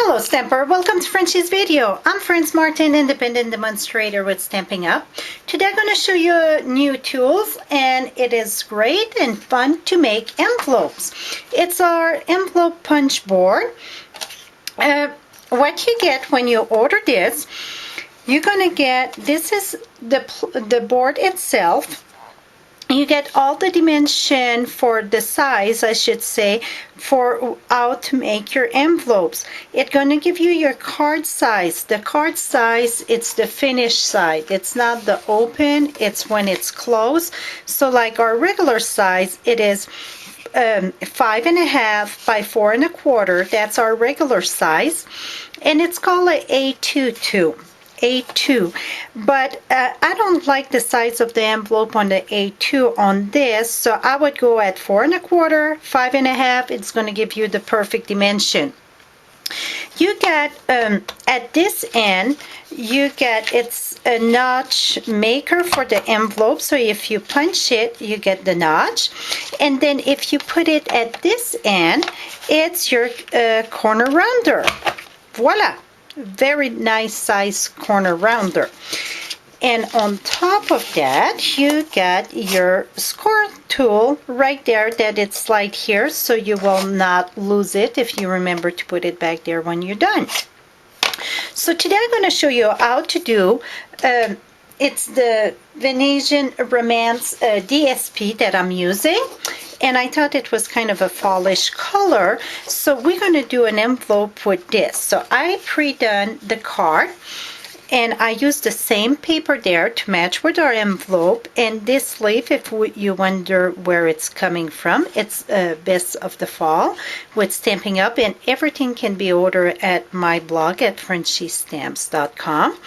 Hello Stamper, welcome to Frenchie's video. I'm Franz Martin, independent demonstrator with Stampin' Up. Today I'm going to show you new tools, and it is great and fun to make envelopes. It's our envelope punch board. What you get when you order this, you're going to get, this is the board itself. You get all the dimension for the size, I should say, for how to make your envelopes. It's going to give you your card size. The card size, it's the finished side. It's not the open, it's when it's closed. So like our regular size, it is 5.5 by 4 1/4. That's our regular size. And it's called a A2. A2, but I don't like the size of the envelope on the A2 on this, so I would go at 4 1/4, 5.5. It's going to give you the perfect dimension. You get at this end, you get, it's a notch maker for the envelope, so if you punch it, you get the notch, and then if you put it at this end, it's your corner rounder. Voila! Very nice size corner rounder. And on top of that, you get your score tool right there, that it's slide here, so you will not lose it if you remember to put it back there when you're done. So today I'm going to show you how to do it's the Venetian Romance DSP that I'm using, and I thought it was kind of a fallish color, so we're going to do an envelope with this. So I pre-done the card, and I used the same paper there to match with our envelope. And this leaf, if you wonder where it's coming from, it's Best of the Fall with Stampin' Up, and everything can be ordered at my blog at FrenchieStamps.com.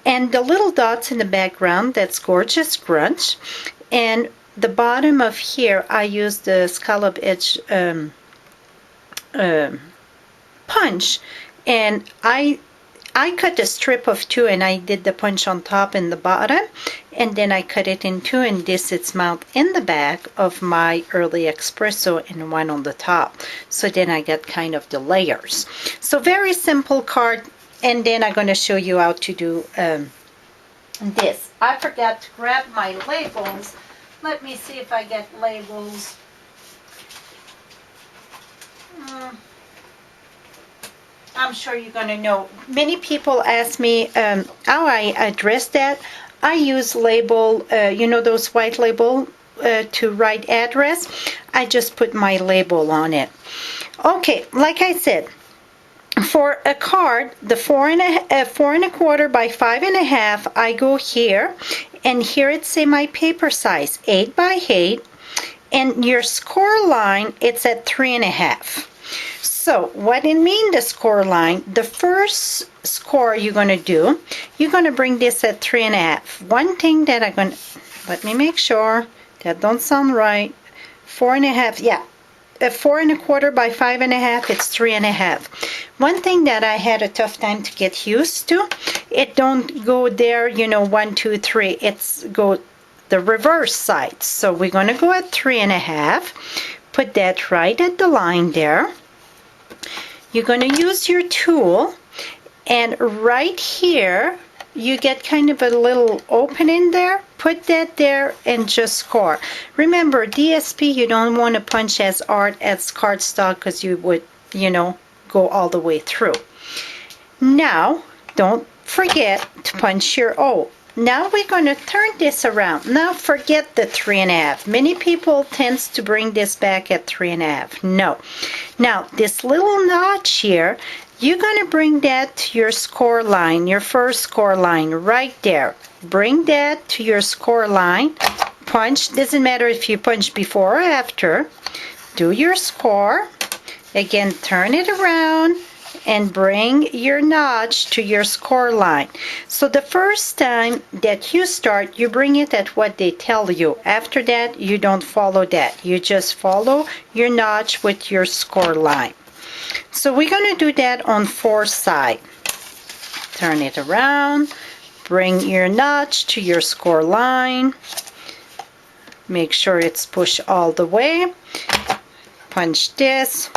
And the little dots in the background, that's Gorgeous Grunge. And the bottom of here, I used the scallop edge punch, and I cut a strip of 2, and I did the punch on top and the bottom, and then I cut it in 2, and this is mounted in the back of my early espresso and one on the top. So then I got kind of the layers. So very simple card, and then I'm going to show you how to do this. I forgot to grab my labels. Let me see if I get labels. I'm sure you're going to know. Many people ask me how I address that. I use label, you know, those white label to write address. I just put my label on it. Okay, like I said, for a card, the 4 1/4 by 5.5, I go here, and here it's say my paper size, 8 by 8, and your score line, it's at 3.5. So what it means, the score line, the first score you're going to do, you're going to bring this at 3.5. One thing that I'm going to, let me make sure, that don't sound right, 4.5, yeah. 4 1/4 by 5.5, it's 3.5. One thing that I had a tough time to get used to, it don't go there, you know, 1, 2, 3. It's go the reverse side. So we're going to go at 3.5. Put that right at the line there. You're going to use your tool, and right here you get kind of a little opening there. Put that there and just score. Remember, DSP, you don't want to punch as hard as cardstock, because you would, you know, go all the way through. Now, don't forget to punch your O. Now we're going to turn this around. Now forget the 3.5. Many people tends to bring this back at 3.5. No. Now, this little notch here, you're going to bring that to your score line, your first score line, right there. Bring that to your score line. Punch. Doesn't matter if you punch before or after. Do your score. Again, turn it around and bring your notch to your score line. So the first time that you start, you bring it at what they tell you. After that, you don't follow that. You just follow your notch with your score line. So we're going to do that on 4 sides. Turn it around, bring your notch to your score line. Make sure it's pushed all the way. Punch this.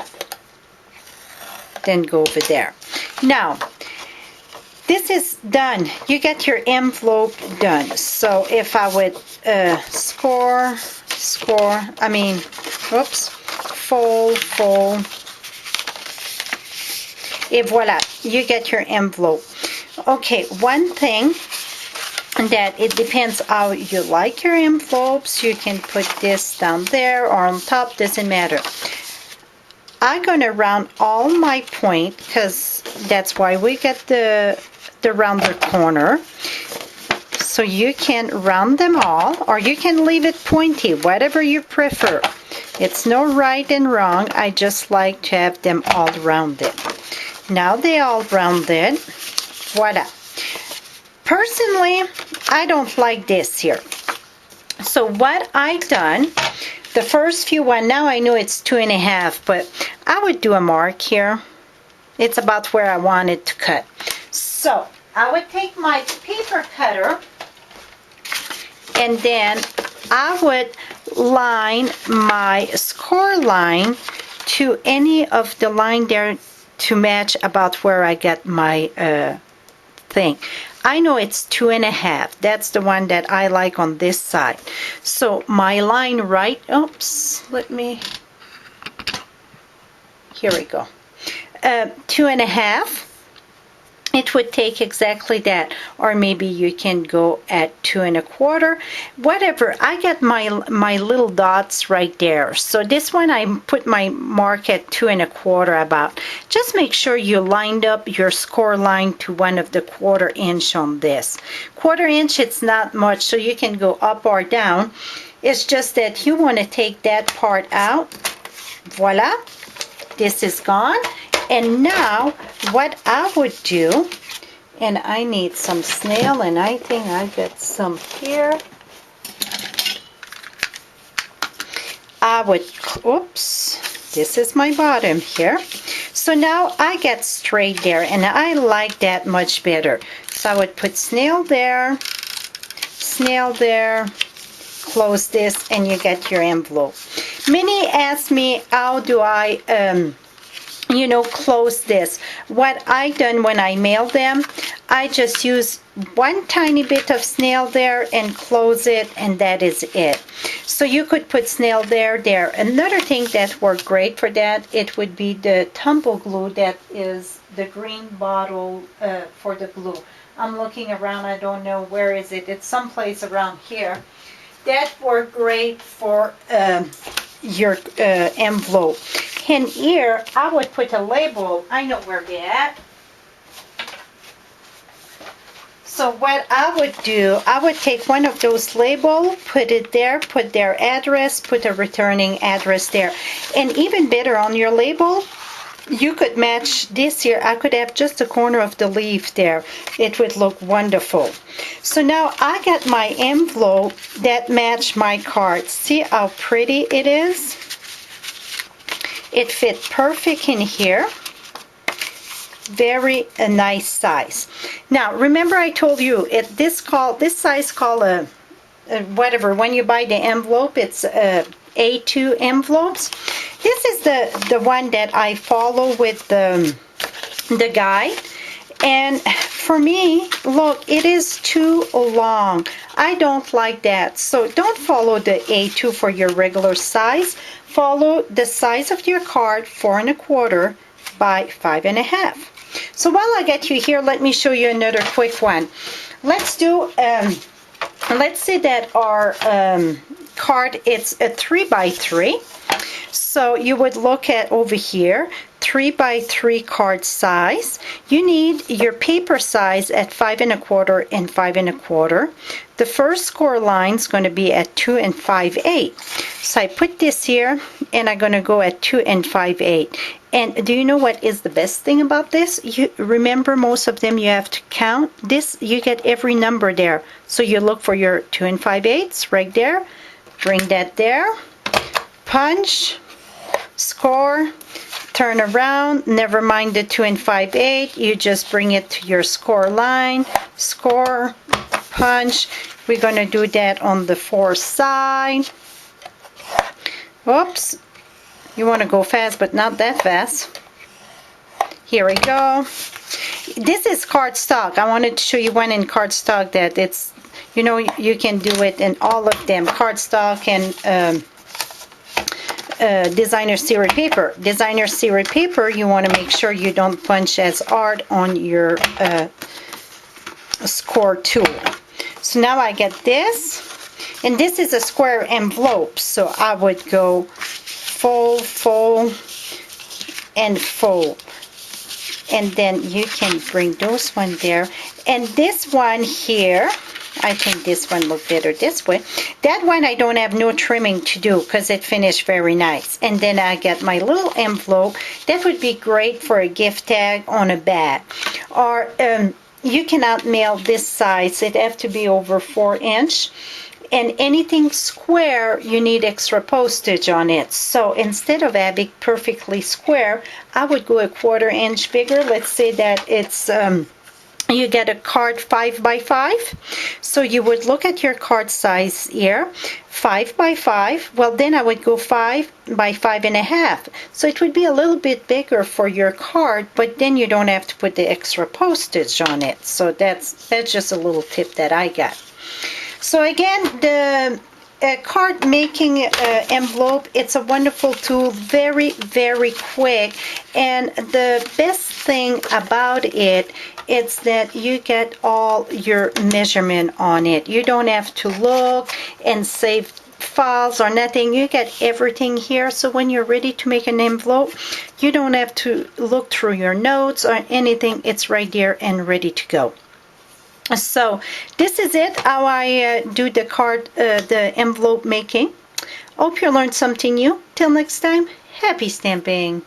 then go over there. Now, this is done. You get your envelope done. So if I would fold, et voila, you get your envelope. Okay, one thing that it depends how you like your envelopes. You can put this down there or on top, doesn't matter. I'm going to round all my point because that's why we get the rounder corner. So you can round them all, or you can leave it pointy, whatever you prefer. It's no right and wrong. I just like to have them all rounded. Now they all rounded. Voila. Personally, I don't like this here. So what I done, the first few one, now I know it's 2.5, but I would do a mark here. It's about where I want it to cut. So I would take my paper cutter and then I would line my score line to any of the line there to match about where I get my thing. I know it's 2.5. That's the one that I like on this side. So my line right, here we go. 2.5. It would take exactly that, or maybe you can go at 2.25, whatever. I get my little dots right there. So this one I put my mark at 2.25 about. Just make sure you lined up your score line to one of the 1/4 inch on this. 1/4 inch, it's not much, so you can go up or down. It's just that you want to take that part out. Voila, this is gone. And now what I would do, and I need some snail, and I think I got some here. I would, this is my bottom here. So now I get straight there, and I like that much better. So I would put snail there, close this, and you get your envelope. Many ask me, how do I close this? What I done when I mail them, I just use one tiny bit of snail there and close it, and that is it. So you could put snail there. Another thing that worked great for that, it would be the tumble glue, that is the green bottle for the glue. I'm looking around, I don't know where is it. It's someplace around here. That worked great for your envelope. And here, I would put a label. I know where they're at. So what I would do, I would take one of those labels, put it there, put their address, put a returning address there. And even better, on your label, you could match this here. I could have just a corner of the leaf there. It would look wonderful. So now I got my envelope that matched my card. See how pretty it is? It fit perfect in here. Very nice size. Now remember I told you this size called a whatever. When you buy the envelope, it's A2 envelopes. This is the one that I follow with the guide. And for me, look, it is too long. I don't like that. So don't follow the A2 for your regular size. Follow the size of your card, 4.25 by 5.5. So while I get you here, let me show you another quick one. Let's do, let's say that our card, it's a 3x3. So you would look at over here, 3x3 card size. You need your paper size at 5.25 and 5.25. The first score line is going to be at 2 5/8. So I put this here, and I'm going to go at 2 5/8. And do you know what is the best thing about this? You remember, most of them you have to count. This, you get every number there. So you look for your 2 5/8 right there. Bring that there. Punch. Score. Turn around. Never mind the 2 5/8. You just bring it to your score line. Score. Punch. We're going to do that on the fourth side. Oops. You want to go fast, but not that fast. Here we go. This is cardstock. I wanted to show you one in cardstock that it's, you know, you can do it in all of them. Cardstock and designer series paper. Designer series paper, you want to make sure you don't punch as hard on your score tool. So now I get this, and this is a square envelope, so I would go fold, fold, and fold. And then you can bring those one there. And this one here, I think this one look better this way. That one I don't have no trimming to do because it finished very nice. And then I get my little envelope. That would be great for a gift tag on a bag. Or you cannot mail this size. It have to be over 4-inch. And anything square, you need extra postage on it. So instead of having perfectly square, I would go a 1/4 inch bigger. Let's say that it's you get a card 5 by 5. So you would look at your card size here, 5 by 5. Well, then I would go 5 by 5.5. So it would be a little bit bigger for your card, but then you don't have to put the extra postage on it. So that's just a little tip that I got. So again, the card making envelope, it's a wonderful tool, very, very quick. And the best thing about it is that you get all your measurement on it. You don't have to look and save files or nothing. You get everything here. So when you're ready to make an envelope, you don't have to look through your notes or anything. It's right there and ready to go. So this is it, how I do the card, the envelope making. Hope you learned something new. Till next time, happy stamping.